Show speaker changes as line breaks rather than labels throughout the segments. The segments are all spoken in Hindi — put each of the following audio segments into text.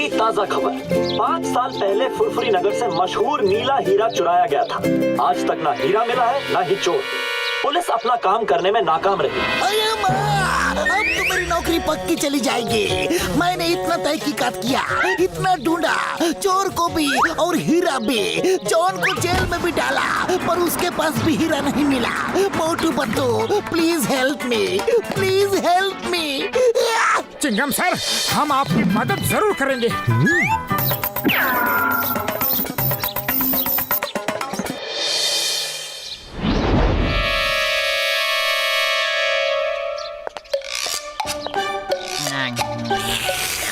अभी ताजा खबर, 5 साल पहले फुरफुरी नगर से मशहूर नीला हीरा चुराया गया था। आज तक ना हीरा मिला है ना ही चोर। पुलिस अपना काम करने में नाकाम रही।
अरे माँ, अब तो मेरी नौकरी पक्की चली जाएगी। मैंने इतना तहकीकात किया, इतना ढूंढा, चोर को भी और हीरा भी। जॉन को जेल में भी डाला पर उसके पास भी हीरा नहीं मिला। Motu Patlu, please help me, please help me.
Chingam sir, हम आपकी मदद जरूर करेंगे।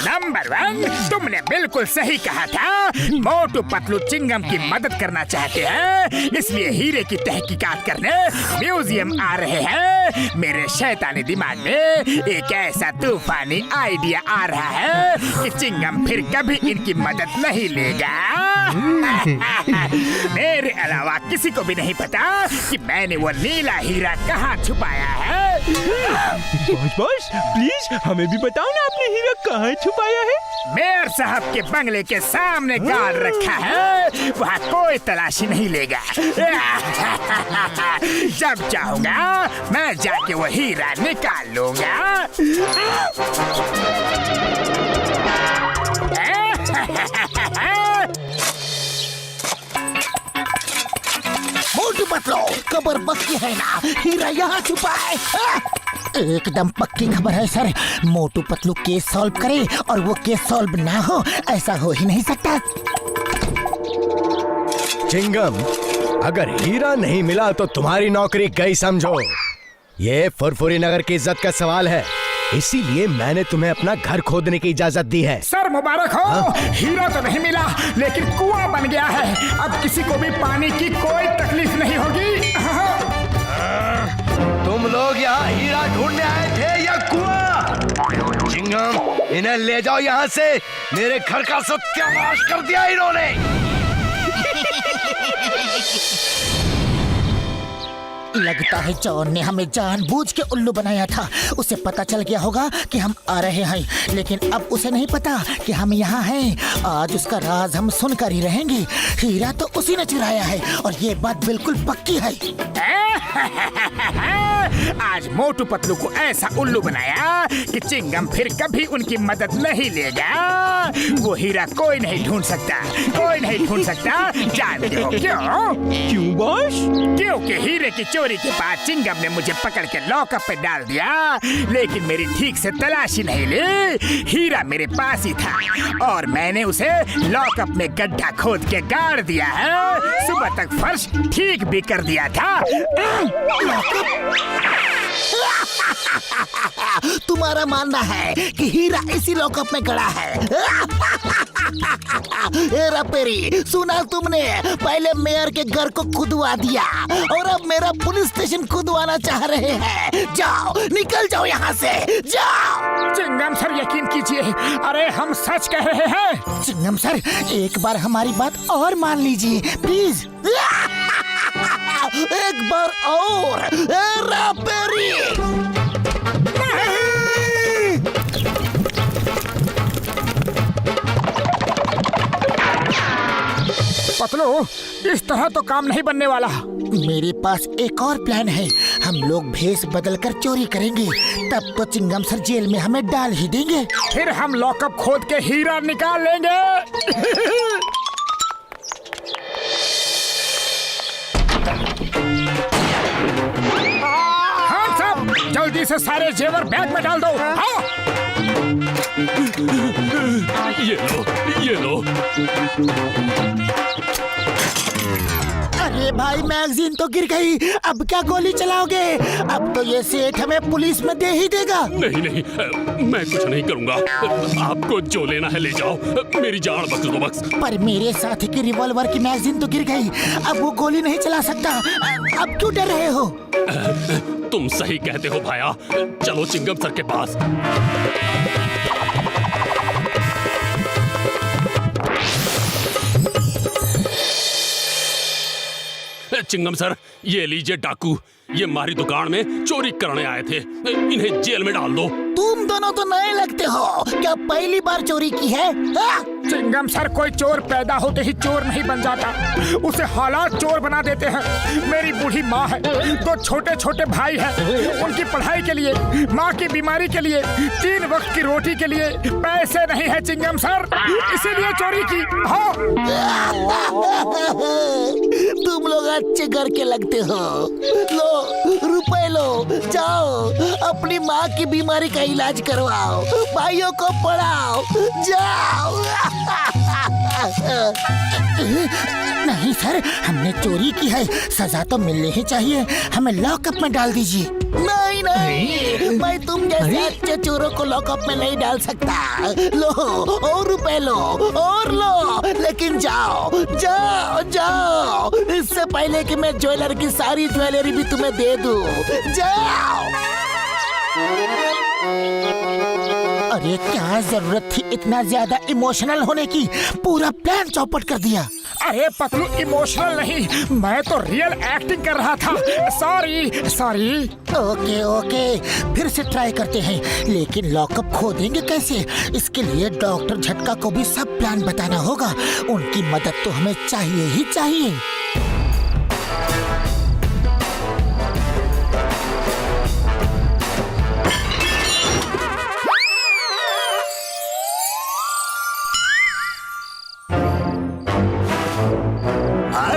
नंबर 1, तुमने बिल्कुल सही कहा था। मोटू पतलू चिंगम की मदद करना चाहते हैं, इसलिए हीरे की तहकीकात करने म्यूजियम आ रहे हैं। मेरे शैतानी दिमाग में एक ऐसा तूफानी आइडिया आ रहा है कि चिंगम फिर कभी इनकी मदद नहीं लेगा। मेरे अलावा किसी को भी नहीं पता कि मैंने वो नीला हीरा कहाँ छुपाया है।
बॉस प्लीज हमें भी बताओ ना, आपने हीरा कहाँ छुपाया है?
मेयर साहब के बंगले के सामने गाड़ रखा है, वहाँ कोई तलाशी नहीं लेगा। जब चाहूंगा मैं जाके वो हीरा निकाल लूंगा।
मोटू पतलू, खबर पक्की है ना, हीरा यहाँ छुपा है। एकदम पक्की खबर है sir. Motu Patlu case solve करे और वो केस सॉल्व ना हो, ऐसा हो ही नहीं सकता।
चिंगम, अगर हीरा नहीं मिला तो तुम्हारी नौकरी गई समझो। ये फुरफुरी नगर की इज्जत का सवाल है, इसीलिए मैंने तुम्हें अपना घर खोदने की इजाजत दी है।
सर मुबारक हो। हीरा तो नहीं मिला लेकिन कुआं बन गया है। अब किसी को भी पानी की कोई तकलीफ नहीं होगी।
तुम लोग यहाँ हीरा ढूंढने आए थे या कुआं? चिंगम, इन्हें ले जाओ यहाँ से। मेरे घर का सत्यानाश कर दिया इन्होंने।
लगता है जॉन ने हमें जानबूझ के उल्लू बनाया था। उसे पता चल गया होगा कि हम आ रहे हैं, लेकिन अब उसे नहीं पता कि हम यहाँ हैं। आज उसका राज हम सुनकर ही रहेंगे। हीरा तो उसी ने चुराया है और ये बात बिल्कुल पक्की है।
आज मोटू पतलू को ऐसा उल्लू बनाया कि चिंगम फिर कभी उनकी मदद नहीं लेगा। वो हीरा कोई नहीं ढूंढ सकता, कोई नहीं ढूंढ सकता। जानते हो क्यों?
क्यों बॉस?
क्योंकि हीरे की चोरी के बाद चिंगम ने मुझे पकड़ के लॉकअप पे डाल दिया, लेकिन मेरी ठीक से तलाशी नहीं ली। हीरा मेरे पास ही था और मैंने उसे लॉकअप में गड्ढा खोद के गाड़ दिया है। सुबह तक फर्श ठीक भी कर दिया था।
तुम्हारा मानना है कि हीरा इसी लॉकअप में गड़ा है? हेरा पेरी, सुना तुमने? पहले मेयर के घर को खुदवा दिया और अब मेरा पुलिस स्टेशन खुदवाना चाह रहे हैं। जाओ, निकल जाओ यहाँ से, जाओ।
चिंगम सर यकीन कीजिए, अरे हम सच कह रहे हैं।
चिंगम सर, एक बार हमारी बात और मान लीजिए प्लीज। एक बार और। हेरा पेरी,
पतलू, इस तरह तो काम नहीं बनने वाला।
मेरे पास एक और प्लान है। हम लोग भेष बदलकर चोरी करेंगे, तब तो चिंगम सर जेल में हमें डाल ही देंगे।
फिर हम लॉकअप खोद के हीरा निकाल लेंगे। हाँ सब, जल्दी से सारे जेवर बैग में डाल दो। हाँ।
ये लो।
अरे भाई, मैगजीन तो गिर गई। अब क्या गोली चलाओगे? अब तो ये सेठ हमें पुलिस में दे ही देगा।
नहीं, मैं कुछ नहीं करूँगा। आपको जो लेना है ले जाओ, मेरी जान बख्श दो बस।
पर मेरे साथी की रिवॉल्वर की मैगजीन तो गिर गई, अब वो गोली नहीं चला सकता। अब क्यों डर रहे हो?
तुम सही कहते हो भाया। चलो चिंगम सर के पास। चिंगम सर, ये लीजिए डाकू। ये हमारी दुकान में चोरी करने आए थे। इन्हें जेल में डाल दो।
तुम दोनों तो नए लगते हो, क्या पहली बार चोरी की है? हाँ?
चिंगम सर, कोई चोर पैदा होते ही चोर नहीं बन जाता, उसे हालात चोर बना देते हैं। मेरी बूढ़ी माँ है, 2 छोटे छोटे भाई हैं, उनकी पढ़ाई के लिए, माँ की बीमारी के लिए, 3 वक्त की रोटी के लिए पैसे नहीं है चिंगम सर, इसीलिए चोरी की। हाँ।
तुम लोग अच्छे घर के लगते हो। लो रुपए लो, जाओ अपनी माँ की बीमारी का इलाज करवाओ, भाइयों को पढ़ाओ, जाओ। नहीं सर, हमने चोरी की है, सजा तो मिलनी ही चाहिए, हमें लॉकअप में डाल दीजिए। नहीं नहीं, मैं तुम जैसे अच्छे चोरों को लॉकअप में नहीं डाल सकता। लो और रुपए लो और लो, लेकिन जाओ जाओ जाओ, इससे पहले कि मैं ज्वेलर की सारी ज्वेलरी भी तुम्हें दे दूं। जाओ। अरे क्या जरूरत थी इतना ज्यादा इमोशनल होने की, पूरा प्लान चौपट कर दिया।
अरे पतलू, इमोशनल नहीं, मैं तो रियल एक्टिंग कर रहा था। Sorry sorry.
ओके ओके, फिर से ट्राई करते हैं, लेकिन लॉकअप खोदेंगे कैसे? इसके लिए डॉक्टर झटका को भी सब प्लान बताना होगा, उनकी मदद तो हमें चाहिए ही चाहिए।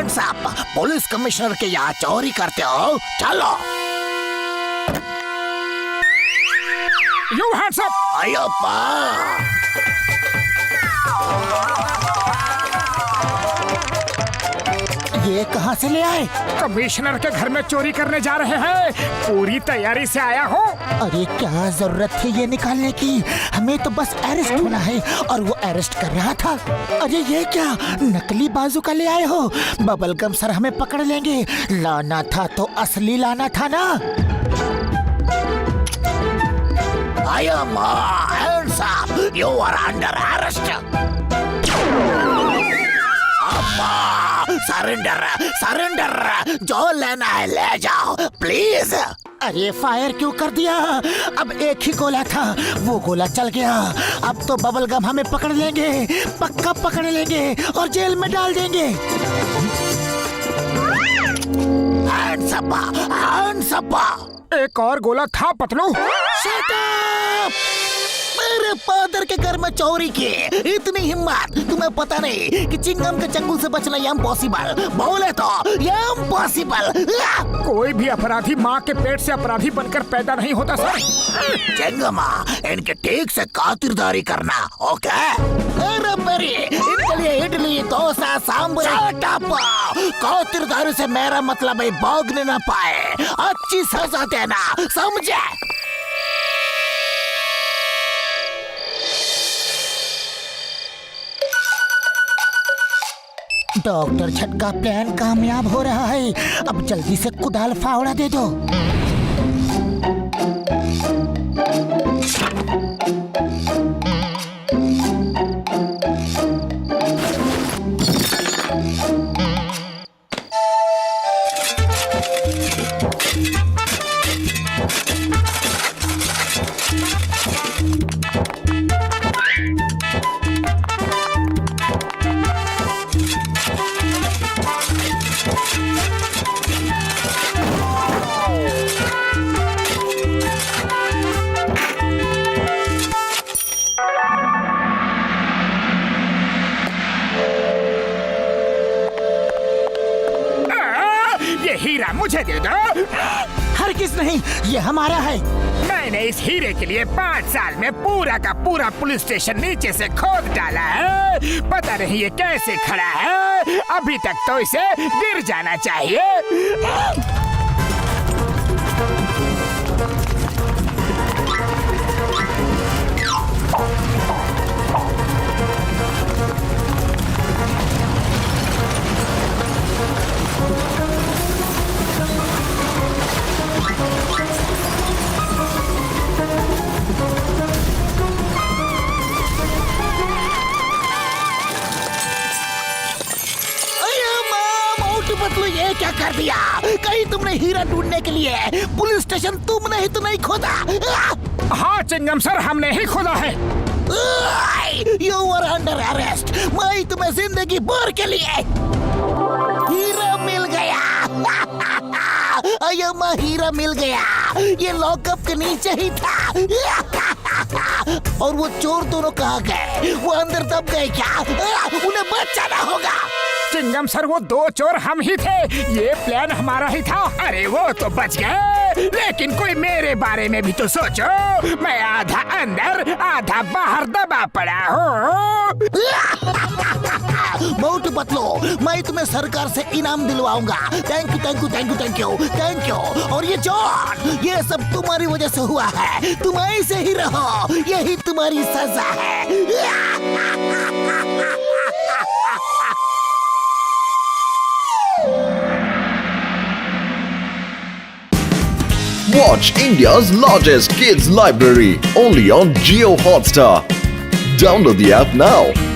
साहब, पुलिस कमिश्नर के यहाँ चोरी करते हो? चलो।
You hands up!
अय्यप्पा! ये कहाँ से ले आए?
कमिश्नर के घर में चोरी करने जा रहे हैं, पूरी तैयारी से आया हूँ।
अरे क्या जरूरत थी ये निकालने की, हमें तो बस अरेस्ट होना है, और वो अरेस्ट कर रहा था। अरे ये क्या नकली बाजूका ले आए हो? बबलगम सर हमें पकड़ लेंगे, लाना था तो असली लाना था ना। I am hands up. You are under arrest. Surrender surrender, जो लेना है ले जाओ प्लीज। अरे फायर क्यों कर दिया? अब एक ही गोला था, वो गोला चल गया। अब तो बबलगम हमें पकड़ लेंगे, पक्का पकड़ लेंगे और जेल में डाल देंगे। Hands up, hands up.
एक और गोला था पतलू।
Shut up! मेरे फादर के घर में चोरी की, इतनी हिम्मत! तुम्हें पता नहीं कि चिंगम के चंगुल से बचना इम्पॉसिबल, बोले तो इम्पॉसिबल।
कोई भी अपराधी माँ के पेट से अपराधी बनकर पैदा नहीं होता सर।
चिंगमा, इनके ठीक से खातिरदारी करना, ओके? अरे मेरी, इनके लिए इडली डोसा सांभर। खातिरदारी से मेरा मतलब है भागने ना पाए, अच्छी सजा देना, समझे? डॉक्टर झटका प्लान कामयाब हो रहा है, अब जल्दी से कुदाल फावड़ा दे दो।
हीरा मुझे दे दो।
हरगिज़ नहीं, ये हमारा है।
मैंने इस हीरे के लिए 5 साल में पूरा का पूरा पुलिस स्टेशन नीचे से खोद डाला है। पता नहीं ये कैसे खड़ा है, अभी तक तो इसे गिर जाना चाहिए।
ये क्या कर दिया? कहीं तुम हीरा ढूंढने के लिए पुलिस स्टेशन तुमने ही तो नहीं खोदा।
हाँ चिंगम सर, हमने ही खोदा है।
You are under arrest. मैं तुम्हें जिंदगी भर के लिए हीरा मिल गया। अय्यम्मा हीरा मिल गया। ये लॉकअप के नीचे ही था। और वो चोर दोनों कहाँ गए? वो अंदर दब गए क्या? उन्हें बचाना होगा।
चिंगम सर, वो दो चोर हम ही थे। ये प्लान हमारा ही था। अरे वो तो बच गए, लेकिन कोई मेरे बारे में भी तो सोचो। मैं आधा अंदर आधा बाहर दबा पड़ा हूँ।
मोटू पतलू, मैं तुम्हें सरकार से इनाम दिलवाऊंगा। Thank you thank you thank you thank you thank you. और ये जॉन, ये सब तुम्हारी वजह से हुआ है। तुम ऐसे ही रहो, यही तुम्हारी सजा है।
Watch India's largest kids library only on Jio Hotstar. Download the app now.